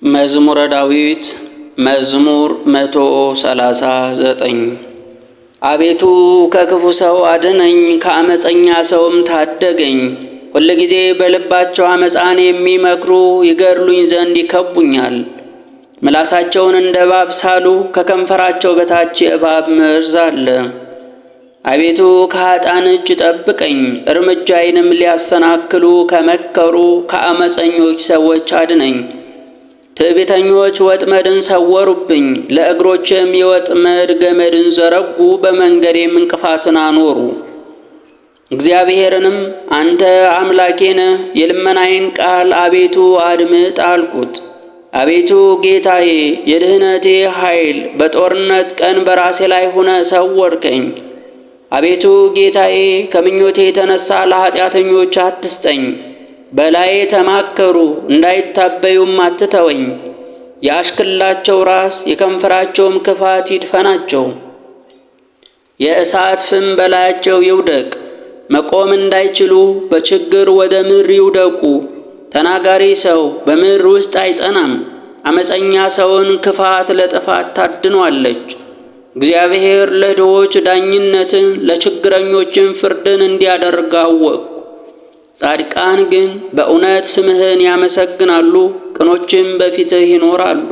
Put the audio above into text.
መዝሙረ ዳዊት መዝሙር 139 አቤቱ ከክፉ ሰው አድነኝ፣ ከአመፀኛ ሰውም ታደገኝ። ሁልጊዜ በልባቸው አመፃን የሚመክሩ ይገድሉኝ ዘንድ ይከቡኛል። ምላሳቸውን እንደ እባብ ሳሉ፣ ከከንፈራቸው በታች የእባብ መርዝ አለ። አቤቱ ከኃጥአን እጅ ጠብቀኝ፣ እርምጃዬንም ሊያሰናክሉ ከመከሩ ከአመፀኞች ሰዎች አድነኝ። ትዕቢተኞች ወጥመድን ሰወሩብኝ፣ ለእግሮችም የወጥመድ ገመድን ዘረጉ፣ በመንገዴም እንቅፋትን አኖሩ። እግዚአብሔርንም አንተ አምላኬ ነህ፣ የልመናዬን ቃል አቤቱ አድምጥ አልኩት። አቤቱ ጌታዬ፣ የድኅነቴ ኃይል፣ በጦርነት ቀን በራሴ ላይ ሆነ ሰወርከኝ። አቤቱ ጌታዬ፣ ከምኞቴ የተነሣ ለኃጢአተኞች አትስጠኝ። በላዬ ተማከሩ፣ እንዳይታበዩም አትተወኝ። የአሽክላቸው ራስ የከንፈራቸውም ክፋት ይድፈናቸው። የእሳት ፍም በላያቸው ይውደቅ፣ መቆም እንዳይችሉ በችግር ወደ ምድር ይውደቁ። ተናጋሪ ሰው በምድር ውስጥ አይጸናም። አመፀኛ ሰውን ክፋት ለጥፋት ታድኗለች። እግዚአብሔር ለድሆች ዳኝነትን ለችግረኞችም ፍርድን እንዲያደርግ አወቅሁ። ጻድቃን ግን በእውነት ስምህን ያመሰግናሉ፣ ቅኖችም በፊትህ ይኖራሉ።